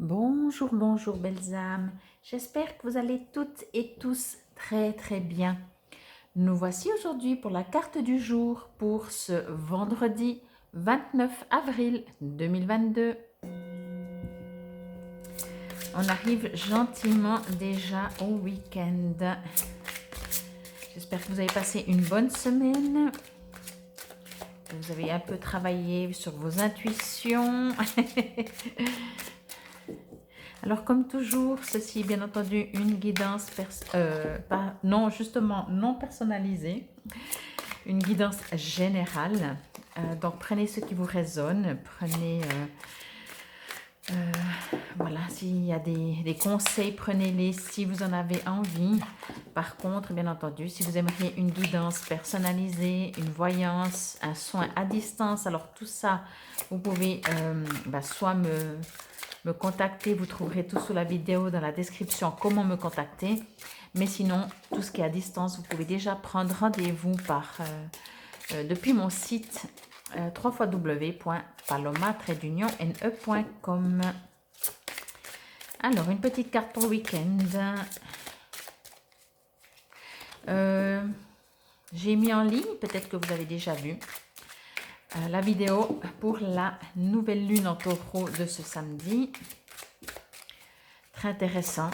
Bonjour, bonjour belles âmes. J'espère que vous allez toutes et tous très très bien. Nous voici aujourd'hui pour la carte du jour pour ce vendredi 29 avril 2022. On arrive gentiment déjà au week-end. J'espère que vous avez passé une bonne semaine. Que vous avez un peu travaillé sur vos intuitions. Alors, comme toujours, ceci est bien entendu une guidance, non personnalisée, une guidance générale. Donc, prenez ce qui vous résonne, prenez, voilà, s'il y a des conseils, prenez-les si vous en avez envie. Par contre, bien entendu, si vous aimeriez une guidance personnalisée, une voyance, un soin à distance, alors tout ça, vous pouvez soit me contacter, vous trouverez tout sous la vidéo dans la description comment me contacter. Mais sinon, tout ce qui est à distance, vous pouvez déjà prendre rendez-vous depuis mon site www.paloma-ne.com. Alors, une petite carte pour le week-end. J'ai mis en ligne, peut-être que vous avez déjà vu, la vidéo pour la nouvelle lune en taureau de ce samedi. Très intéressant.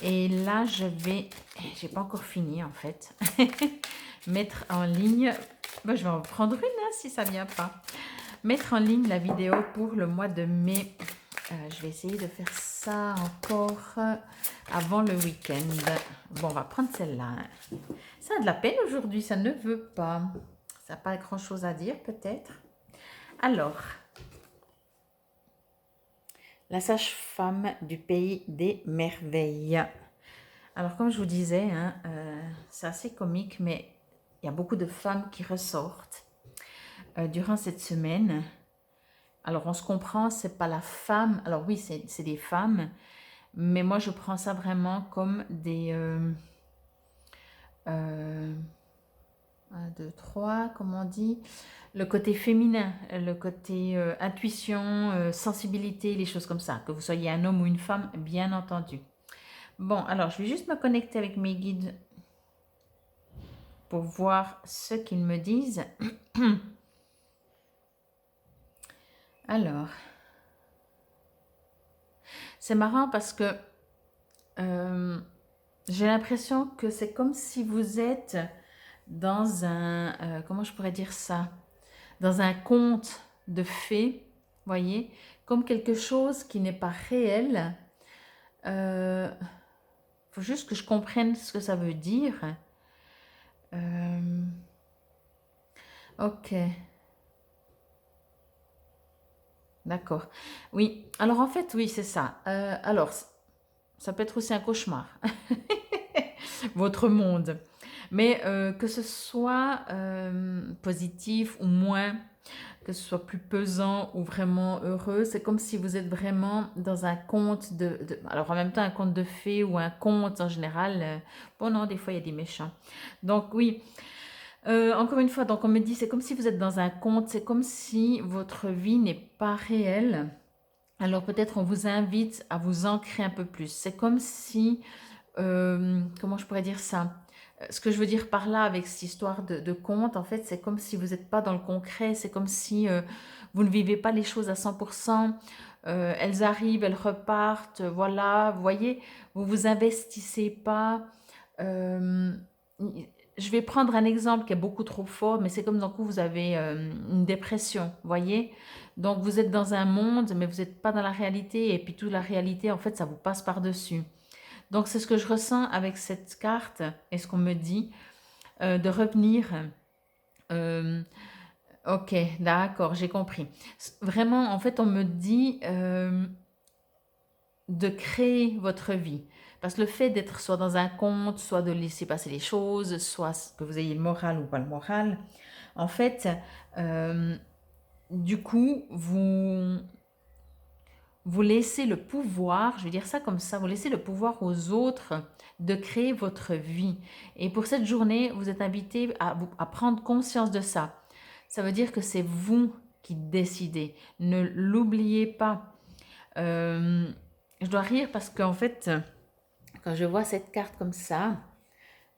Et là, j'ai pas encore fini en fait, mettre en ligne, je vais en prendre une si ça vient pas. Mettre en ligne la vidéo pour le mois de mai. Je vais essayer de faire ça encore avant le week-end. Bon, on va prendre celle-là. Ça a de la peine aujourd'hui, ça ne veut pas. Ça n'a pas grand-chose à dire peut-être. Alors, la sage-femme du pays des merveilles. Alors, comme je vous disais, c'est assez comique, mais il y a beaucoup de femmes qui ressortent durant cette semaine. Alors, on se comprend, c'est pas la femme. Alors oui, c'est des femmes, mais moi, je prends ça vraiment comme des... 1, 2, 3, comme on dit, le côté féminin, le côté intuition, sensibilité, les choses comme ça, que vous soyez un homme ou une femme, bien entendu. Bon, alors, je vais juste me connecter avec mes guides pour voir ce qu'ils me disent. Alors, c'est marrant parce que j'ai l'impression que c'est comme si vous êtes dans un, comment je pourrais dire ça, dans un conte de fées, voyez, comme quelque chose qui n'est pas réel. Faut juste que je comprenne ce que ça veut dire. Ok. D'accord. Oui. Alors en fait, oui, c'est ça. Alors, ça peut être aussi un cauchemar. Votre monde. Mais que ce soit positif ou moins, que ce soit plus pesant ou vraiment heureux, c'est comme si vous êtes vraiment dans un conte alors en même temps un conte de fées ou un conte en général. Bon non, des fois il y a des méchants. Donc oui, encore une fois, donc on me dit c'est comme si vous êtes dans un conte, c'est comme si votre vie n'est pas réelle. Alors peut-être on vous invite à vous ancrer un peu plus. C'est comme si, comment je pourrais dire ça? Ce que je veux dire par là avec cette histoire de conte, en fait, c'est comme si vous n'êtes pas dans le concret, c'est comme si vous ne vivez pas les choses à 100%. Elles arrivent, elles repartent, voilà, vous voyez, vous vous investissez pas. Euh, je vais prendre un exemple qui est beaucoup trop fort, mais c'est comme d'un coup vous avez une dépression, voyez. Donc vous êtes dans un monde, mais vous n'êtes pas dans la réalité, et puis toute la réalité, en fait, ça vous passe par-dessus. Donc c'est ce que je ressens avec cette carte, et ce qu'on me dit, de revenir. euh, ok, d'accord, j'ai compris. Vraiment, en fait, on me dit de créer votre vie. Parce que le fait d'être soit dans un conte, soit de laisser passer les choses, soit que vous ayez le moral ou pas le moral, en fait, du coup, vous laissez le pouvoir, je vais dire ça comme ça, vous laissez le pouvoir aux autres de créer votre vie. Et pour cette journée, vous êtes invité à prendre conscience de ça. Ça veut dire que c'est vous qui décidez. Ne l'oubliez pas. Euh, je dois rire parce qu'en fait, quand je vois cette carte comme ça,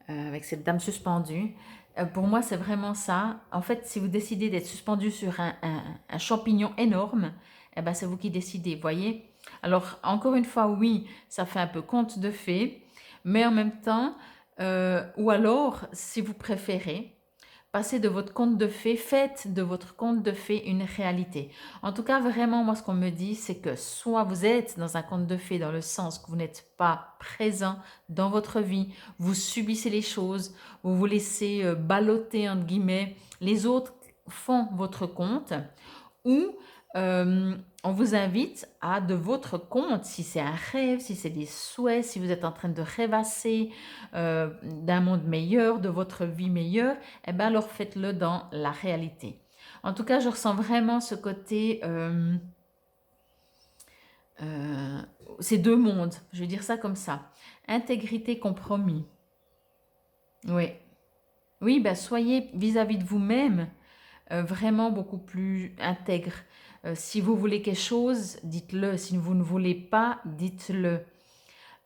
avec cette dame suspendue, pour moi, c'est vraiment ça. En fait, si vous décidez d'être suspendu sur un champignon énorme, eh ben, c'est vous qui décidez, voyez. Alors, encore une fois, oui, ça fait un peu conte de fées, mais en même temps, ou alors, si vous préférez, passez de votre conte de fées, faites de votre conte de fées une réalité. En tout cas, vraiment, moi, ce qu'on me dit, c'est que soit vous êtes dans un conte de fées dans le sens que vous n'êtes pas présent dans votre vie, vous subissez les choses, vous vous laissez balloter, entre guillemets, les autres font votre conte, ou on vous invite à de votre compte, si c'est un rêve, si c'est des souhaits, si vous êtes en train de rêvasser d'un monde meilleur, de votre vie meilleure, eh bien alors faites-le dans la réalité. En tout cas, je ressens vraiment ce côté, ces deux mondes, je vais dire ça comme ça. Intégrité, compromis. Oui, oui, ben soyez vis-à-vis de vous-même vraiment beaucoup plus intègre. Si vous voulez quelque chose, dites-le. Si vous ne voulez pas, dites-le.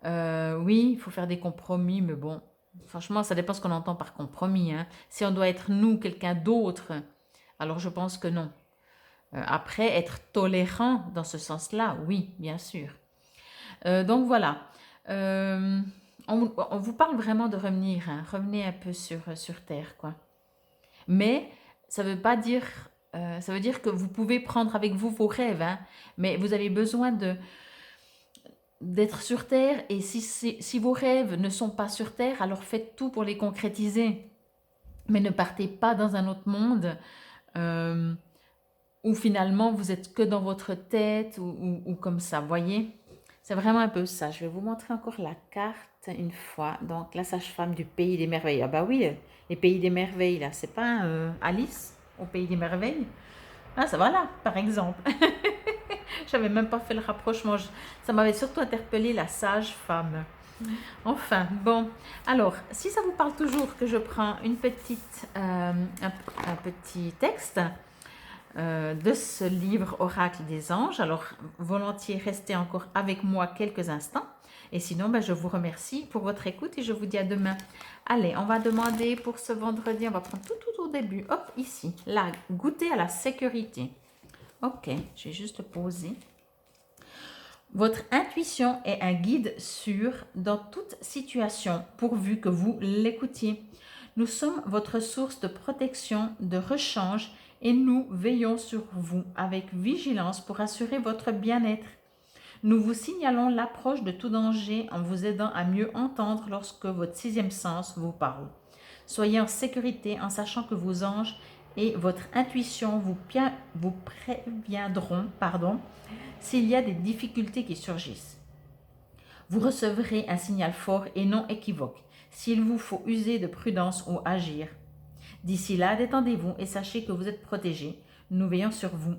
Oui, il faut faire des compromis, mais bon, franchement, ça dépend ce qu'on entend par compromis, hein. Si on doit être nous, quelqu'un d'autre, alors je pense que non. Après, être tolérant dans ce sens-là, oui, bien sûr. Donc voilà. Euh, on vous parle vraiment de revenir, hein. Revenez un peu sur Terre, quoi. Mais ça veut pas dire, ça veut dire que vous pouvez prendre avec vous vos rêves, hein, mais vous avez besoin d'être sur Terre. Et si vos rêves ne sont pas sur Terre, alors faites tout pour les concrétiser. Mais ne partez pas dans un autre monde euh, où finalement vous êtes que dans votre tête ou comme ça, voyez? C'est vraiment un peu ça. Je vais vous montrer encore la carte une fois. Donc, la sage-femme du Pays des Merveilles. Ah bah oui, les Pays des Merveilles, là, c'est pas Alice au Pays des Merveilles? Ah, ça va là, par exemple. J'avais même pas fait le rapprochement. Ça m'avait surtout interpellé la sage-femme. Enfin, bon. Alors, si ça vous parle toujours que je prends un petit texte de ce livre Oracle des anges. Alors, volontiers, restez encore avec moi quelques instants. Et sinon, ben, je vous remercie pour votre écoute et je vous dis à demain. Allez, on va demander pour ce vendredi, on va prendre tout au début. Hop, ici, là, goûter à la sécurité. Ok, je vais juste poser. Votre intuition est un guide sûr dans toute situation, pourvu que vous l'écoutiez. Nous sommes votre source de protection, de rechange, et nous veillons sur vous avec vigilance pour assurer votre bien-être. Nous vous signalons l'approche de tout danger en vous aidant à mieux entendre lorsque votre sixième sens vous parle. Soyez en sécurité en sachant que vos anges et votre intuition vous préviendront s'il y a des difficultés qui surgissent. Vous recevrez un signal fort et non équivoque s'il vous faut user de prudence ou agir. D'ici là, détendez-vous et sachez que vous êtes protégés. Nous veillons sur vous.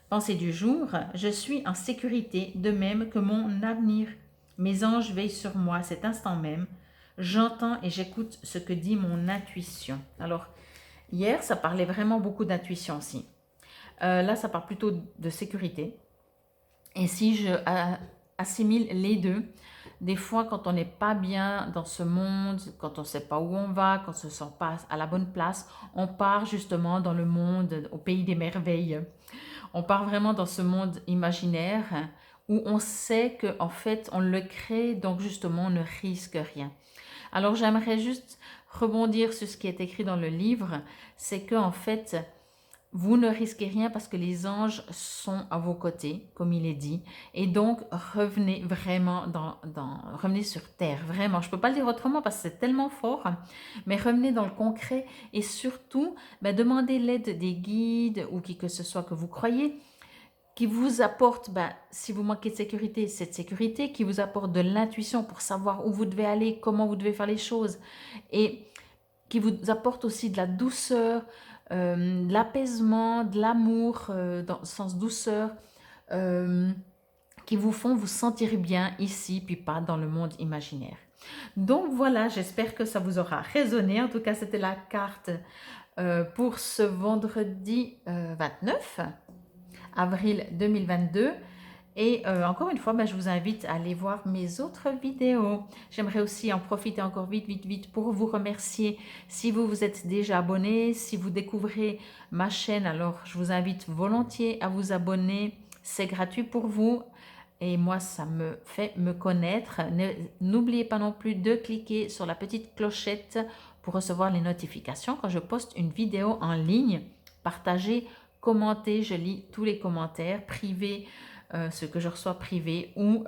Pensée du jour, je suis en sécurité de même que mon avenir. Mes anges veillent sur moi à cet instant même. J'entends et j'écoute ce que dit mon intuition. Alors, hier, ça parlait vraiment beaucoup d'intuition aussi. Là, ça parle plutôt de sécurité. Et si je assimile les deux, des fois, quand on n'est pas bien dans ce monde, quand on ne sait pas où on va, quand on ne se sent pas à la bonne place, on part justement dans le monde, au pays des merveilles. On part vraiment dans ce monde imaginaire où on sait qu'en fait, on le crée, donc justement, on ne risque rien. Alors, j'aimerais juste rebondir sur ce qui est écrit dans le livre, c'est qu'en fait, vous ne risquez rien parce que les anges sont à vos côtés, comme il est dit. Et donc, revenez vraiment revenez sur terre, vraiment. Je ne peux pas le dire autrement parce que c'est tellement fort, mais revenez dans le concret et surtout, demandez l'aide des guides ou qui que ce soit que vous croyez, qui vous apporte, si vous manquez de sécurité, cette sécurité, qui vous apporte de l'intuition pour savoir où vous devez aller, comment vous devez faire les choses, et qui vous apporte aussi de la douceur, de l'apaisement, de l'amour, dans le sens douceur, qui vous font vous sentir bien ici, puis pas dans le monde imaginaire. Donc voilà, j'espère que ça vous aura résonné. En tout cas, c'était la carte pour ce vendredi 29 avril 2022. Et encore une fois, ben, je vous invite à aller voir mes autres vidéos. J'aimerais aussi en profiter encore vite, vite, vite pour vous remercier. Si vous vous êtes déjà abonné, si vous découvrez ma chaîne, alors je vous invite volontiers à vous abonner. C'est gratuit pour vous et moi, ça me fait me connaître. N'oubliez pas non plus de cliquer sur la petite clochette pour recevoir les notifications quand je poste une vidéo en ligne. Partagez, commentez, je lis tous les commentaires privés, ce que je reçois privé ou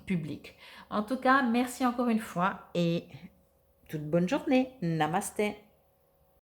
public. En tout cas, merci encore une fois et toute bonne journée. Namasté.